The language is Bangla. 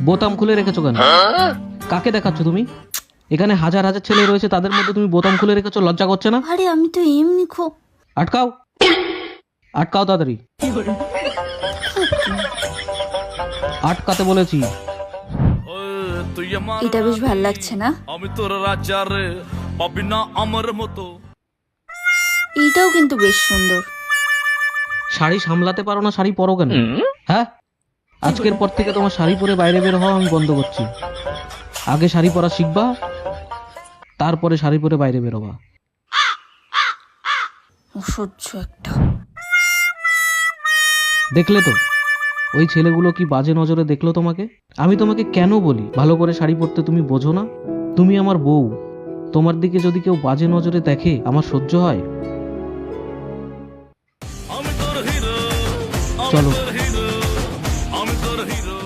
বোতাম খুলে রেখেছো কেন? কাকে দেখাচ্ছ তুমি? এখানে হাজার হাজার ছেলে রয়েছে, তাদের মধ্যে তুমি বোতাম খুলে রেখেছো, লজ্জা করছে না? আরে আমি তো এমনি খুব আটকাও, আটকাও তাড়াতাড়ি, আটকাতে বলেছি। এটা বেশ ভালো লাগছে না? আমি তোর রাজা রে পাবি না আমার মতো। এইটাও কিন্তু বেশ সুন্দর। শাড়ি সামলাতে পারো না, শাড়ি পরো কেন? হ্যাঁ, আজকের পর থেকে তোমার শাড়ি পরে বাইরে বের হওয়া আমি বন্ধ করছি। আগে শাড়ি পরা শিখবা, তারপরে শাড়ি পরে বাইরে বেরোবা। অসহ্য একটা। দেখলে তো ওই ছেলেগুলো কি বাজে নজরে দেখলো তোমাকে? আমি তোমাকে কেন বলি ভালো করে শাড়ি পরতে, তুমি বোঝো না? তুমি আমার বউ, তোমার দিকে যদি কেউ বাজে নজরে দেখে আমার সহ্য হয়? আমি তোর হিরো, চলো। আমি তোর হিরো।